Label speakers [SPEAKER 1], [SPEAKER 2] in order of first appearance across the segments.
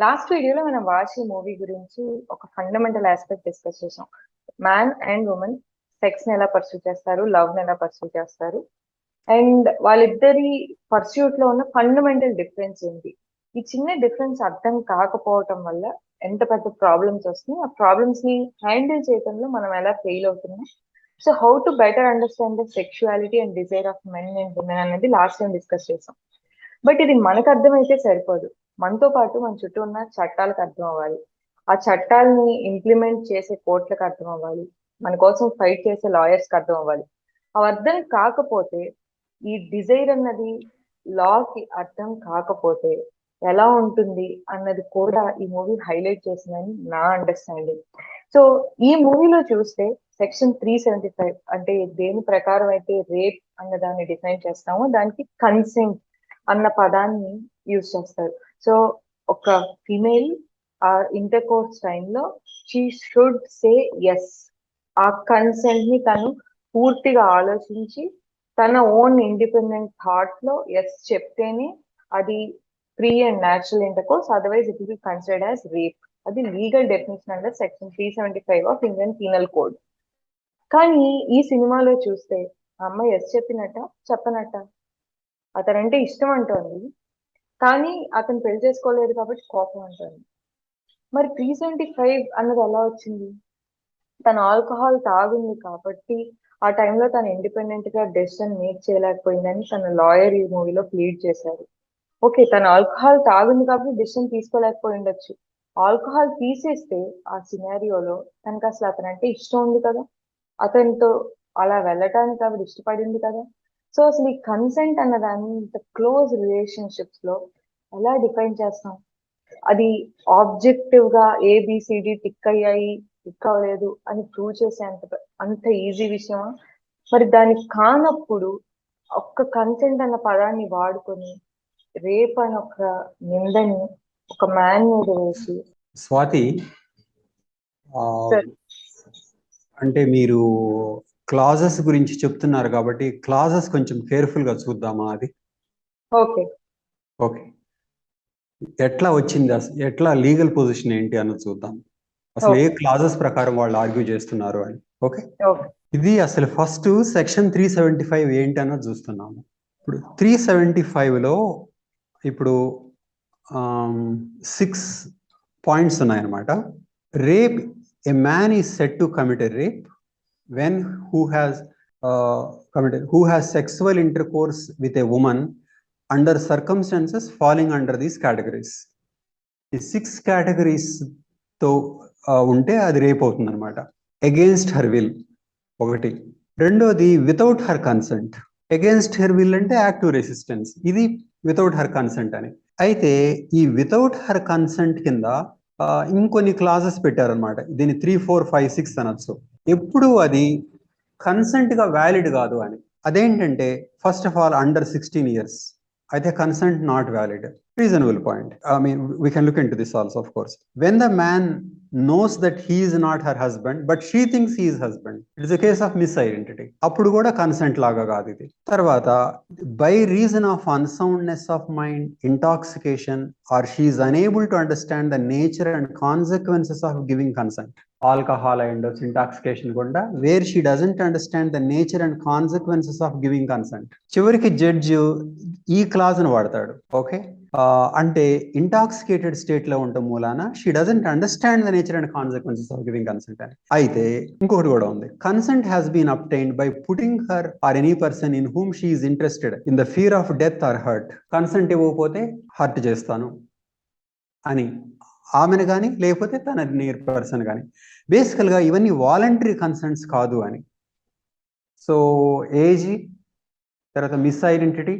[SPEAKER 1] Last వీడియోలో మనం Vashi movie గురించి ఒక ఫండమెంటల్ ఆస్పెక్ట్ డిస్కస్ చేసాం. మ్యాన్ అండ్ ఉమెన్ సెక్స్ ని ఎలా పర్సూ చేస్తారు, లవ్ ని ఎలా పర్సూ చేస్తారు, అండ్ వాళ్ళిద్దరి పర్స్యూట్ లో ఉన్న ఫండమెంటల్ డిఫరెన్స్ ఏంటి. ఈ చిన్న డిఫరెన్స్ అర్థం కాకపోవటం వల్ల ఎంత పెద్ద ప్రాబ్లమ్స్ వస్తున్నాయి, ఆ ప్రాబ్లమ్స్ ని హ్యాండిల్ చేయడంలో మనం ఎలా ఫెయిల్ అవుతున్నాం. So how to better understand the sexuality and desire of men and women అనేది లాస్ట్ టైం డిస్కస్ చేసాం. బట్ ఇది మనకు అర్థమైతే సరిపోదు, మనతో పాటు మన చుట్టూ ఉన్న చట్టాలకు అర్థం అవ్వాలి, ఆ చట్టాలని ఇంప్లిమెంట్ చేసే కోర్టులకు అర్థం అవ్వాలి, మన కోసం ఫైట్ చేసే లాయర్స్ కి అర్థం అవ్వాలి. అవి అర్థం కాకపోతే, ఈ డిజైర్ అన్నది లాకి అర్థం కాకపోతే ఎలా ఉంటుంది అన్నది కూడా ఈ మూవీ హైలైట్ చేసిందని నా అండర్స్టాండింగ్. సో ఈ మూవీలో చూస్తే సెక్షన్ 375 అంటే దేని ప్రకారం అయితే రేప్ అన్న దాన్ని డిఫైన్ చేస్తామో దానికి కన్సెంట్ అన్న పదాన్ని యూజ్ చేస్తారు. సో ఒక ఫిమేల్ ఆ ఇంటర్ కోర్స్ టైంలో షీ షుడ్ సే ఎస్. ఆ కన్సెంట్ ని తను పూర్తిగా ఆలోచించి తన ఓన్ ఇండిపెండెంట్ థాట్ లో ఎస్ చెప్తేనే అది free and natural intercourse, otherwise it will be considered as rape. అది legal definition under section 375 of Indian penal code. కానీ ఈ సినిమాలో చూస్తే ఆ అమ్మాయి ఎస్ చెప్పినట్ట చెప్పనట్ట, అతనంటే ఇష్టం అంటోంది, కానీ అతను పెళ్లి చేసుకోలేదు కాబట్టి కోపం అంటోంది. మరి 375 అన్నది ఎలా వచ్చింది? తను ఆల్కహాల్ తాగింది కాబట్టి ఆ టైంలో తను ఇండిపెండెంట్ గా డెసిషన్ మేక్ చేయలేకపోయిందని తన లాయర్ ఈ మూవీలో ప్లీడ్ చేశారు. ఓకే, తను ఆల్కహాల్ తాగింది కాబట్టి డెసిషన్ తీసుకోలేకపోయి ఉండొచ్చు. ఆల్కహాల్ తీసేస్తే ఆ సినారియోలో తనకు అసలు అతనంటే ఇష్టం ఉంది కదా, అతనితో అలా వెళ్ళటానికి ఆవిడ ఇష్టపడింది కదా. సో అసలు ఈ కన్సెంట్ అన్న దాన్ని ఇంత క్లోజ్ రిలేషన్షిప్స్ లో ఎలా డిఫైన్ చేస్తాం? అది ఆబ్జెక్టివ్ గా ఏబిసిడి టిక్ అయ్యాయి, టిక్ అవ్వలేదు అని ప్రూవ్ చేసే అంత ఈజీ విషయమా? మరి దానికి కానప్పుడు ఒక్క కన్సెంట్ అన్న పదాన్ని వాడుకొని రేప్ అని ఒక నిందని ఒక మ్యాన్ మీద వేసి.
[SPEAKER 2] స్వాతి,
[SPEAKER 1] సార్,
[SPEAKER 2] అంటే మీరు క్లాజెస్ గురించి చెప్తున్నారు కాబట్టి క్లాజెస్ కొంచెం కేర్ఫుల్ గా చూద్దామా? అది
[SPEAKER 1] ఓకే
[SPEAKER 2] ఓకే, ఎట్లా వచ్చింది, అసలు ఎట్లా లీగల్ పొజిషన్ ఏంటి అన్నది చూద్దాం. అసలు ఏ క్లాజెస్ ప్రకారం వాళ్ళు ఆర్గ్యూ చేస్తున్నారు అని. ఓకే,
[SPEAKER 1] ఓకే
[SPEAKER 2] ఇది అసలు ఫస్ట్ సెక్షన్ 375 ఏంటి అన్నది చూస్తున్నాము. ఇప్పుడు 375లో ఇప్పుడు 6 పాయింట్స్ ఉన్నాయన్నమాట. Rape, a man is said to commit a rape when who has sexual intercourse with a woman under circumstances falling under these categories. ఈ 6 categories తో ఉంటే అది రేప్ అవుతుంది అనమాట. అగేన్స్ట్ హర్ విల్ ఒకటి. రెండోది without her consent. Against her will అంటే active resistance, ఇది వితౌట్ హర్ కన్సెంట్ అని. అయితే ఈ వితౌట్ హర్ కన్సెంట్ కింద ఇంకొన్ని క్లాజెస్ పెట్టారనమాట. దీన్ని 3, 4, 5, 6 అనొచ్చు. ఎప్పుడు అది కన్సెంట్ గా వ్యాలిడ్ కాదు అని. అదేంటంటే first of all under 16 years అయితే consent not valid. Reasonable point. I mean, we can look into this also, of course. When the man knows that he is not her husband, but she thinks he is husband, it is a case of misidentity. అప్పుడు కూడా consent లాగా కాదు ఇది. తర్వాత, by reason of unsoundness of mind, intoxication, or she is unable to understand the nature and consequences of giving consent. Alcohol అయ్యిండొచ్చు, intoxication కూడా, where she doesn't understand the nature and consequences of giving consent. చివరికి judge ఈ clause ను వాడతాడు. Okay, అంటే intoxicated state లో ఉండటం మూలాన she doesn't understand the nature and consequences of giving consent అని. అయితే ఇంకొకటి కూడా ఉంది, consent has been obtained by putting her or any person in whom she is interested in the fear of death or hurt. Consent ఇవ్వకపోతే hurt చేస్తాను అని ఆమెను కానీ, లేకపోతే తన నియర్ పర్సన్ కానీ. బేసికల్గా ఇవన్నీ వాలంటరీ కన్సెంట్స్ కాదు అని. సో ఏజ్, తర్వాత మిస్ ఐడెంటిటీ,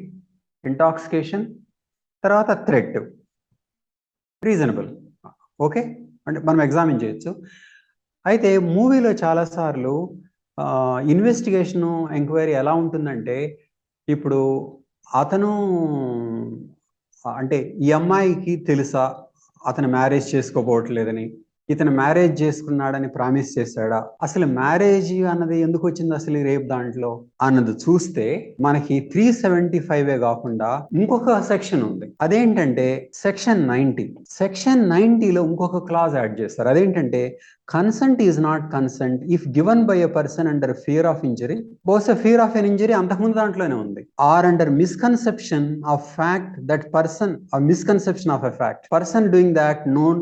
[SPEAKER 2] ఇంటాక్సికేషన్, తర్వాత థ్రెట్, రీజనబుల్. ఓకే, అంటే మనం ఎగ్జామిన్ చేయొచ్చు. అయితే మూవీలో చాలాసార్లు ఇన్వెస్టిగేషను, ఎంక్వైరీ ఎలా ఉంటుందంటే, ఇప్పుడు అతను అంటే ఈ అమ్మాయికి తెలుసా అతను మ్యారేజ్ చేసుకోపోవట్లేదని, ఇతను మ్యారేజ్ చేసుకున్నాడని ప్రామిస్ చేశాడా, అసలు మ్యారేజ్ అన్నది ఎందుకు వచ్చింది అసలు ఈ రేప్ దాంట్లో అన్నది చూస్తే మనకి 375 కాకుండా ఇంకొక సెక్షన్ ఉంది. అదేంటంటే సెక్షన్ 90. సెక్షన్ 90లో ఇంకొక క్లాజ్ యాడ్ చేస్తారు. అదేంటంటే consent is not consent if given by a person under fear of injury. బహుశా ఫియర్ ఆఫ్ ఎన్ ఇంజరీ అంతకుముందు దాంట్లోనే ఉంది. Or under misconception of fact that person, misconception of a fact person doing that known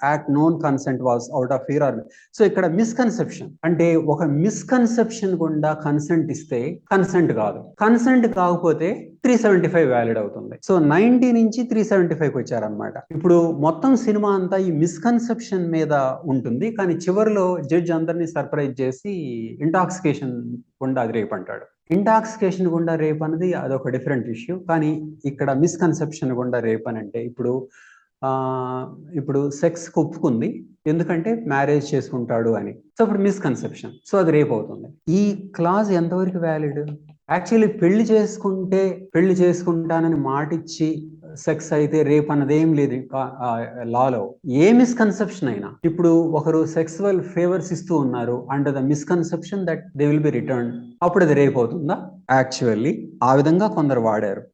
[SPEAKER 2] act known consent was out of fear or. So ఇక్కడ misconception అంటే ఒక misconception గుండా consent ఇస్తే consent కాదు, consent కాకపోతే 375 వ్యాలిడ్ అవుతుంది. సో 90 నుంచి 375కి వచ్చారనమాట. ఇప్పుడు మొత్తం సినిమా అంతా ఈ మిస్కన్సెప్షన్ మీద ఉంటుంది, కానీ చివరిలో జడ్జ్ అందరినీ సర్ప్రైజ్ చేసి ఇంటాక్సికేషన్ గుండా అది రేప్ అంటాడు. ఇంటాక్సికేషన్ గుండా రేప్ అనేది అదొక డిఫరెంట్ ఇష్యూ, కానీ ఇక్కడ మిస్కన్సెప్షన్ గుండా రేప్ అని అంటే ఇప్పుడు సెక్స్ ఒప్పుకుంది ఎందుకంటే మ్యారేజ్ చేసుకుంటాడు అని, సో ఇప్పుడు మిస్కన్సెప్షన్, సో అది రేప్ అవుతుంది. ఈ క్లాజ్ ఎంతవరకు వ్యాలిడ్? యాక్చువల్లీ పెళ్లి చేసుకుంటానని మాటిచ్చి సెక్స్ అయితే రేప్ అన్నది ఏం లేదు లాలో. ఏ మిస్కన్సెప్షన్ అయినా, ఇప్పుడు ఒకరు సెక్సువల్ ఫేవర్స్ ఇస్తూ ఉన్నారు under the misconception that they will be return, అప్పుడు అది రేప్ అవుతుందా? యాక్చువల్లీ ఆ విధంగా కొందరు వాడారు.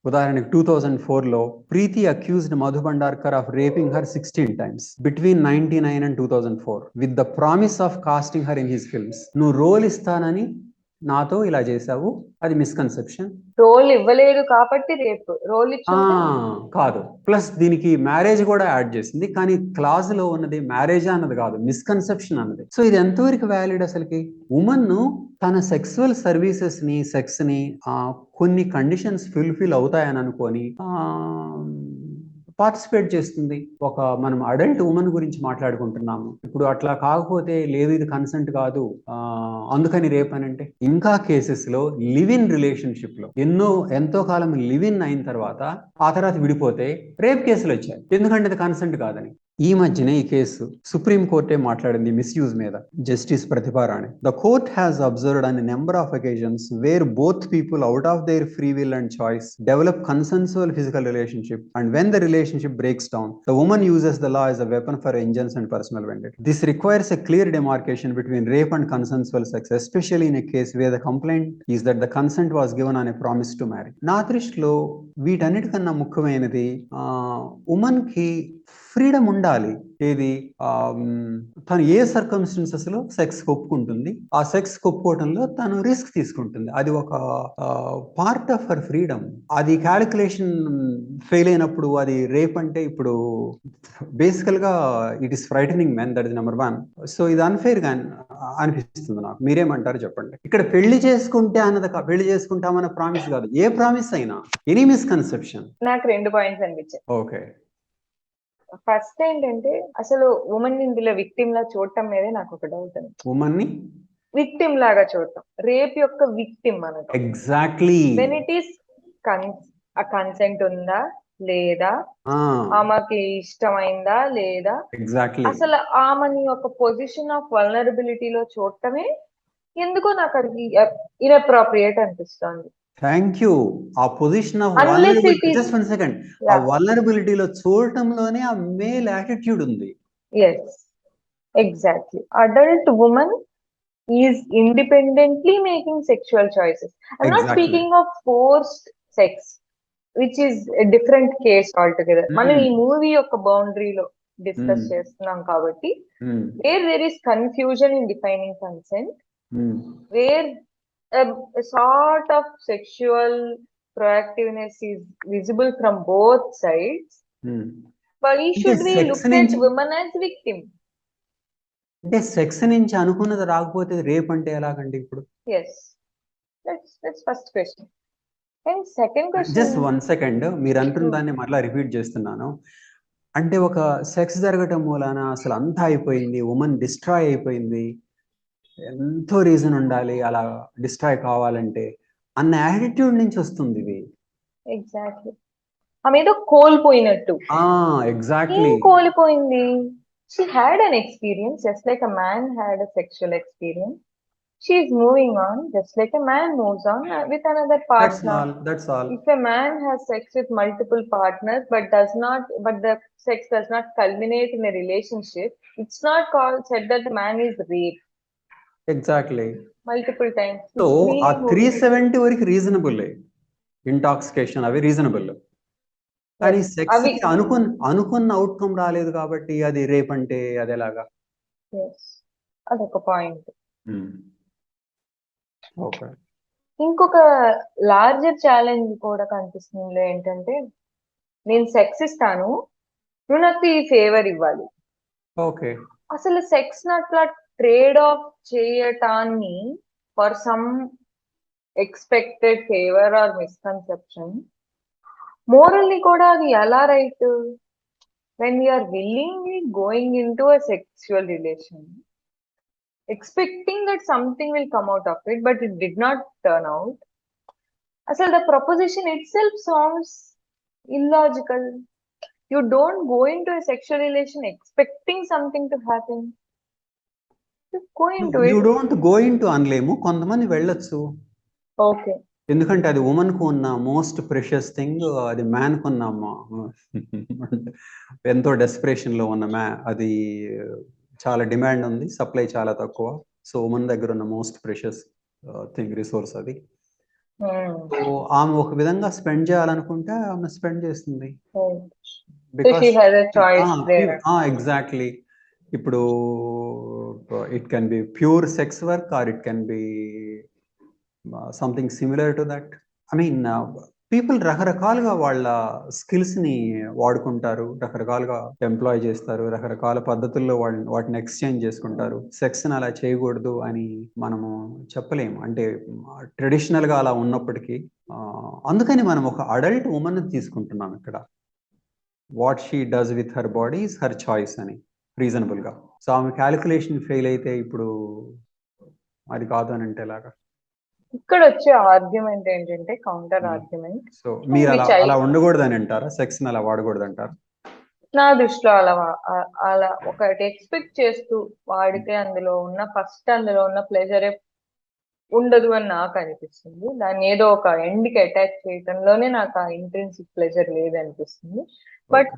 [SPEAKER 2] ఉదాహరణకి 2004లో Preeti accused Madhu Bhandarkar of raping her 16 times between 1999 and 2004 with the promise of casting her in his films. నువ్వు రోల్ ఇస్తానని నాతో ఇలా చేసావు, అది మిస్కన్సెప్షన్.
[SPEAKER 1] రోల్ ఇవ్వలేదు కాబట్టి రేపు, రోల్
[SPEAKER 2] కాదు. ప్లస్ దీనికి మ్యారేజ్ కూడా యాడ్ చేసింది, కానీ క్లాజ్ లో ఉన్నది మ్యారేజ్ అన్నది కాదు, మిస్కన్సెప్షన్ అన్నది. సో ఇది ఎంతవరకు వ్యాలిడ్ అసలుకి? ఉమెన్ తన సెక్సువల్ సర్వీసెస్ ని, సెక్స్ ని కొన్ని కండిషన్స్ ఫుల్ఫిల్ అవుతాయని అనుకొని పార్టిసిపేట్ చేస్తుంది. మనం అడల్ట్ ఉమెన్ గురించి మాట్లాడుకుంటున్నాము ఇప్పుడు. అట్లా కాకపోతే లేదు ఇది కన్సెంట్ కాదు అందుకని రేప్ అని అంటే, ఇంకా కేసెస్ లో లివ్ ఇన్ రిలేషన్షిప్ లో ఎంతో కాలం లివ్ ఇన్ అయిన తర్వాత ఆ తర్వాత విడిపోతే రేప్ కేసులు వచ్చాయి, ఎందుకంటే అది కన్సెంట్ కాదని. ఈ మధ్యనే ఈ కేసు సుప్రీం కోర్టే మాట్లాడింది మిస్యూజ్ మీద. Justice Pratibha Rani, the court has observed on a number of occasions where both people out of their free will and choice develop consensual physical relationship and when the relationship breaks down, the woman uses the law as a weapon for vengeance and personal vendetta. This requires a clear demarcation between rape and consensual sex, especially in a case where the complaint is that the consent was given on a promise to marry. నా దృష్టిలో వీటన్నిటికన్నా ముఖ్యమైనది women కి freedom ఉండాలి. ఏది తను ఏ circumstances లో sex ఒప్పుకుంటుంది, ఆ sex ఒప్పుకోవడంలో తను రిస్క్ తీసుకుంటుంది, అది ఒక పార్ట్ ఆఫ్ హర్ ఫ్రీడమ్. అది క్యాలిక్యులేషన్ ఫెయిల్ అయినప్పుడు అది రేప్ అంటే ఇప్పుడు బేసికల్ గా it is frightening men, that is number 1. So ఇది అన్ఫెయిర్ గా అనిపిస్తుంది నాకు. మీరేమంటారు చెప్పండి. ఇక్కడ పెళ్లి చేసుకుంటామన్న ప్రామిస్ కాదు, ఏ ప్రామిస్ అయినా ఎనీ మిస్కన్సెప్షన్.
[SPEAKER 1] నాకు 2 పాయింట్స్ అనిపించాయి.
[SPEAKER 2] ఓకే,
[SPEAKER 1] ఫస్ట్ ఏంటంటే అసలు ఉమెన్ ఇందులో విక్టిమ్ లా చూడటం మీదే నాకు ఒక డౌట్ ఉంది.
[SPEAKER 2] ఉమెన్ ని
[SPEAKER 1] విక్టిమ్ లాగా చూడటం, రేప్ యొక్క విక్టిమ్ అనటం.
[SPEAKER 2] Exactly.
[SPEAKER 1] When it is consent ఉందా లేదా, ఆమెకి ఇష్టమైందా లేదా,
[SPEAKER 2] ఎగ్జాక్ట్లీ
[SPEAKER 1] అసలు ఆమెని ఒక పొజిషన్ ఆఫ్ వల్నరబిలిటీలో చూడటమే ఎందుకో నాకు అది ఇన్అప్రోప్రియేట్ అనిపిస్తుంది.
[SPEAKER 2] Thank you. ఆ పొజిషన్ ఆఫ్ జస్ట్ 1 సెకండ్, ఆ వల్నరబిలిటీలో చూడటంలోనే ఆ మేల్ యాటిట్యూడ్ ఉంది.
[SPEAKER 1] Yes, exactly. Adult women is independently making sexual choices. I'm not speaking of forced sex which is different case altogether. మనం ఈ మూవీ యొక్క బౌండరీలో డిస్కస్ చేస్తున్నాం కాబట్టి, where there is confusion in defining consent, where a sort of sexual proactiveness is visible from both sides, why should we look at women as victim?
[SPEAKER 2] అంటే sex నుంచి అనుకున్నది రాకపోతే రేప్ అంటే ఎలాగండి ఇప్పుడు?
[SPEAKER 1] Yes, that's first question. And second question,
[SPEAKER 2] just 1 second, మీరు అంటున్న దాన్ని మరలా రిపీట్ చేస్తున్నాను. అంటే ఒక సెక్స్ జరగటం మూలాన అసలు అంతా అయిపోయింది, ఉమెన్ డిస్ట్రాయ్ అయిపోయింది, ఎంతో రీజన్ ఉండాలి అలా డిస్ట్రాయ్ కావాలంటే అన్న యాటిట్యూడ్ నుంచి వస్తుంది ఇది.
[SPEAKER 1] ఎగ్జాక్ట్లీ. ఆమె ఏదో కోల్పోయినట్టు.
[SPEAKER 2] ఎగ్జాక్ట్లీ.
[SPEAKER 1] కోల్పోయింది. She had an experience just like a man had a sexual experience. She is moving on just like a man moves on with another partner.
[SPEAKER 2] That's all.
[SPEAKER 1] If a man has sex with multiple partners but the sex does not culminate in a relationship, it's not said that the man is raped
[SPEAKER 2] Exactly.
[SPEAKER 1] multiple times.
[SPEAKER 2] So
[SPEAKER 1] It's
[SPEAKER 2] ఆ
[SPEAKER 1] free
[SPEAKER 2] 370 వరకు reasonable, intoxication అవి reasonable. కానీ
[SPEAKER 1] yes.
[SPEAKER 2] Sex
[SPEAKER 1] అవి
[SPEAKER 2] కి అనుకున్న outcome రాలేదు కాబట్టి అది రేప్ అంటే అది ఎలాగా?
[SPEAKER 1] yes. అదొక పాయింట్.
[SPEAKER 2] ఓకే.
[SPEAKER 1] ఇంకొక లార్జర్ ఛాలెంజ్ కూడా కనిపిస్తుంది ఏంటంటే, నేను సెక్స్ ఇస్తాను, నువ్వు నాకు ఈ ఫేవర్ ఇవ్వాలి.
[SPEAKER 2] ఓకే.
[SPEAKER 1] అసలు సెక్స్ అట్లా ట్రేడ్ ఆఫ్ చేయటాన్ని for some expected favour or misconception, morally కూడా అది ఎలా right? When we are willingly going into a sexual relation, expecting that something will come out of it, but it did not turn out. Asal the proposition itself sounds illogical. You don't go into a sexual relation expecting something to happen. You go into
[SPEAKER 2] you
[SPEAKER 1] it.
[SPEAKER 2] Don't go in to అనలేము, కొంతమంది వెళ్ళొచ్చు.
[SPEAKER 1] Okay.
[SPEAKER 2] ఎందుకంటే అది women కు ఉన్న most precious thing, అది man కు ఉన్న ఎంతో డెస్పరేషన్ లో ఉన్న అది చాలా డిమాండ్ ఉంది, సప్లై చాలా తక్కువ. సో ఉమెన్ దగ్గర ఉన్న మోస్ట్ ప్రెషియస్ థింగ్, రిసోర్స్ అది. సో ఆమె ఒక విధంగా స్పెండ్ చేయాలనుకుంటే ఆమె స్పెండ్ చేస్తుంది.
[SPEAKER 1] Because she has a choice there.
[SPEAKER 2] Exactly. ఇప్పుడు it can be pure sex work or it can be something similar to that. I mean people రకరకాలుగా వాళ్ళ స్కిల్స్ ని వాడుకుంటారు, రకరకాలుగా ఎంప్లాయ్ చేస్తారు, రకరకాల పద్ధతుల్లో వాటిని ఎక్స్చేంజ్ చేసుకుంటారు. సెక్స్ ని అలా చేయకూడదు అని మనము చెప్పలేము, అంటే ట్రెడిషనల్ గా అలా ఉన్నప్పటికీ. అందుకని మనం ఒక అడల్ట్ ఉమెన్ తీసుకుంటున్నాం ఇక్కడ. What she does with her body is her choice అని, రీజనబుల్ గా. సో ఆమె క్యాలిక్యులేషన్ ఫెయిల్ అయితే ఇప్పుడు అది కాదు అని అంటే ఎలాగా?
[SPEAKER 1] ఇక్కడ వచ్చే ఆర్గ్యుమెంట్ ఏంటంటే కౌంటర్ ఆర్గ్యుమెంట్.
[SPEAKER 2] సో మీరు అలా ఉండకూడదు అని అంటారా? సెక్స్ ని అలా వాడకూడదు అంటారు?
[SPEAKER 1] నా దృష్టిలో అలా ఒకటి ఎక్స్పెక్ట్ చేస్తూ వాడితే అందులో ఉన్న ప్లెజరే ఉండదు అని నాకు అనిపిస్తుంది. దాన్ని ఏదో ఒక ఎండ్ కి అటాచ్ చేయటంలోనే నాకు ఆ ఇంట్రెన్సిక్ ప్లెజర్ లేదనిపిస్తుంది. But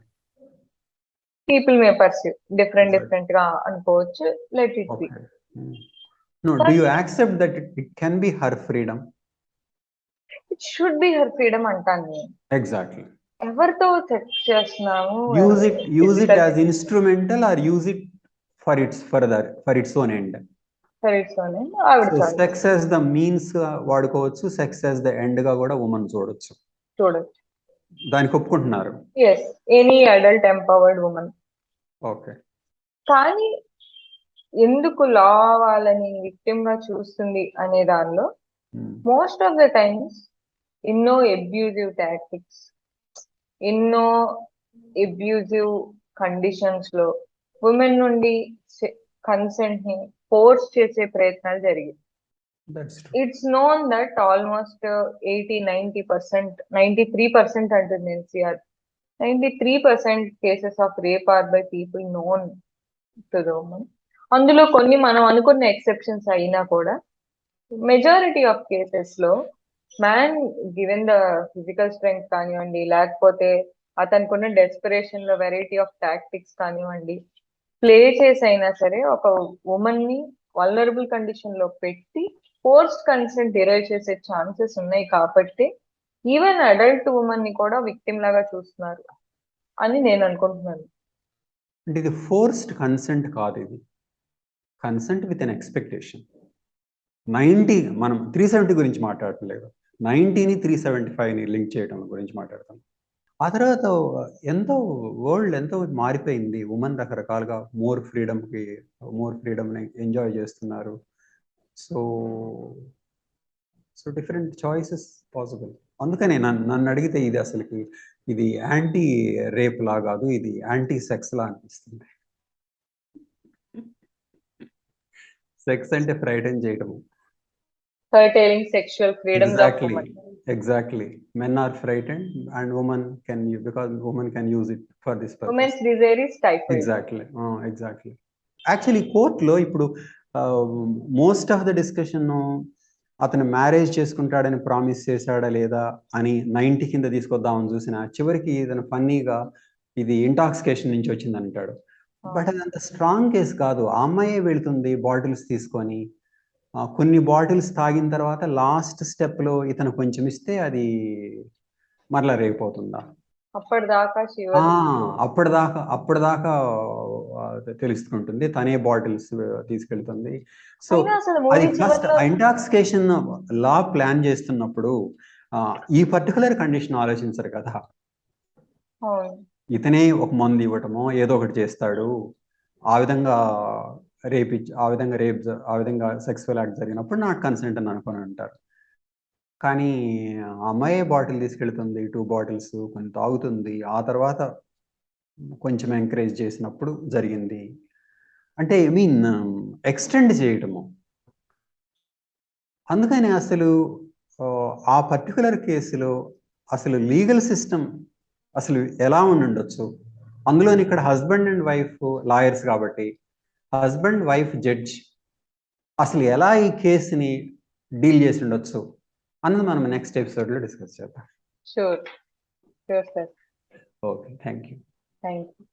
[SPEAKER 1] people may perceive different గా అనుకోవచ్చు. Let it be.
[SPEAKER 2] No, do you accept that it can be her freedom?
[SPEAKER 1] It should be her freedom అంటాను నేను.
[SPEAKER 2] Exactly.
[SPEAKER 1] ఎవరితో సెక్స్ చేస్తున్నాము,
[SPEAKER 2] use it as instrumental or use it for its own end.
[SPEAKER 1] For its own end. So
[SPEAKER 2] sex as the means వాడుకోవచ్చు, sex as the end గా కూడా woman చూడొచ్చు. దానికి ఒప్పుకుంటున్నారు?
[SPEAKER 1] Yes, any adult empowered woman.
[SPEAKER 2] Okay.
[SPEAKER 1] కానీ ఎందుకు లా వాళ్ళని victim గా చూస్తుంది అనే దానిలో మోస్ట్ ఆఫ్ ద టైమ్స్ ఎన్నో అబ్యూజివ్ టాక్టిక్స్, ఎన్నో అబ్యూజివ్ కండిషన్స్ లో ఉమెన్ నుండి కన్సెంట్ ని ఫోర్స్ చేసే ప్రయత్నాలు జరిగాయి. ఇట్స్ నోన్ దట్ ఆల్మోస్ట్ 80-90%, 93% అంటుంది NCR, 93% cases of rape are by people known to the women. అందులో కొన్ని మనం అనుకున్న ఎక్సెప్షన్స్ అయినా కూడా మెజారిటీ ఆఫ్ కేసెస్ లో man given the physical strength కానివ్వండి, లేకపోతే అతనుకున్న డెస్పరేషన్ లో వెరైటీ ఆఫ్ టాక్టిక్స్ కానివ్వండి, ప్లే చేసి అయినా సరే ఒక ఉమెన్ ని వల్నరబుల్ కండిషన్ లో పెట్టి ఫోర్స్డ్ కన్సెంట్ డిరైవ్ చేసే ఛాన్సెస్ ఉన్నాయి. కాబట్టి ఈవెన్ అడల్ట్ ఉమెన్ ని కూడా విక్టిమ్ లాగా చూస్తున్నారు అని నేను అనుకుంటున్నాను.
[SPEAKER 2] అంటే ఇది ఫోర్స్డ్ కన్సెంట్ కాదు, ఇది కన్సెంట్ విత్ ఎన్ ఎక్స్పెక్టేషన్. 90 మనం 370 గురించి మాట్లాడట్లేదు, 90ని 375ని లింక్ చేయడం గురించి మాట్లాడతాం. ఆ తర్వాత ఎంతో వరల్డ్ ఎంతో మారిపోయింది. ఉమెన్ రకరకాలుగా మోర్ ఫ్రీడమ్ని ఎంజాయ్ చేస్తున్నారు. So different choices possible. అందుకనే నన్ను అడిగితే ఇది అసలుకి ఇది యాంటీ రేప్ లా కాదు, ఇది యాంటీ సెక్స్ లా అనిపిస్తుంది. సెక్స్ అంటే ఫ్రైటన్ చేయడం,
[SPEAKER 1] curtailing sexual freedom.
[SPEAKER 2] Exactly. Men are frightened and because women can use it for this purpose.
[SPEAKER 1] Women's desire is stifled.
[SPEAKER 2] Exactly. Actually, కోర్టులో ఇప్పుడు మోస్ట్ ఆఫ్ ద డిస్కషన్ అతను marriage చేసుకుంటాడని promise చేశాడా లేదా అని 90 కింద తీసుకొద్దామని చూసిన చివరికి ఇతను ఫన్నీగా ఇది ఇంటాక్సికేషన్ నుంచి వచ్చింది అంటాడు. బట్ అది అంత స్ట్రాంగ్ కేసు కాదు. ఆ అమ్మాయే వెళ్తుంది బాటిల్స్ తీసుకొని, కొన్ని బాటిల్స్ తాగిన తర్వాత లాస్ట్ స్టెప్ లో ఇతను కొంచెం ఇస్తే అది మరలా రేగిపోతుందా?
[SPEAKER 1] అప్పటిదాకా
[SPEAKER 2] అప్పటిదాకా తెలుస్తుంటుంది, తనే బాటిల్స్ తీసుకెళ్తుంది. సో
[SPEAKER 1] అయినా అసలు
[SPEAKER 2] అది
[SPEAKER 1] మూవీ
[SPEAKER 2] ఫస్ట్
[SPEAKER 1] చివరిలో
[SPEAKER 2] ఇంటాక్సికేషన్ లా ప్లాన్ చేస్తున్నప్పుడు ఈ పర్టికులర్ కండిషన్ ఆలోచించరు కదా.
[SPEAKER 1] అవును.
[SPEAKER 2] ఇతనే ఒక మందు ఇవ్వటమో ఏదో ఒకటి చేస్తాడు, ఆ విధంగా ఆ విధంగా సెక్సువల్ యాక్ట్ జరిగినప్పుడు నాట్ కన్సెంట్ అని అనుకుని అంటారు. కానీ ఆ అమ్మాయే బాటిల్ తీసుకెళ్తుంది, 2 బాటిల్స్ కొన్ని తాగుతుంది, ఆ తర్వాత కొంచెం ఎంకరేజ్ చేసినప్పుడు జరిగింది. అంటే ఐ మీన్ ఎక్స్టెండ్ చేయటము. అందుకని అసలు ఆ పర్టికులర్ కేసులో అసలు లీగల్ సిస్టమ్ అసలు ఎలా ఉండుండొచ్చు? అందులోని ఇక్కడ హస్బెండ్ అండ్ వైఫ్ లాయర్స్ కాబట్టి హస్బెండ్ వైఫ్ జడ్జ్ అసలు ఎలా ఈ కేసుని డీల్ చేసి ఉండొచ్చు అన్నది మనం నెక్స్ట్ ఎపిసోడ్లో డిస్కస్ చేద్దాం.
[SPEAKER 1] Sure sir.
[SPEAKER 2] Okay, thank you.
[SPEAKER 1] Thank you.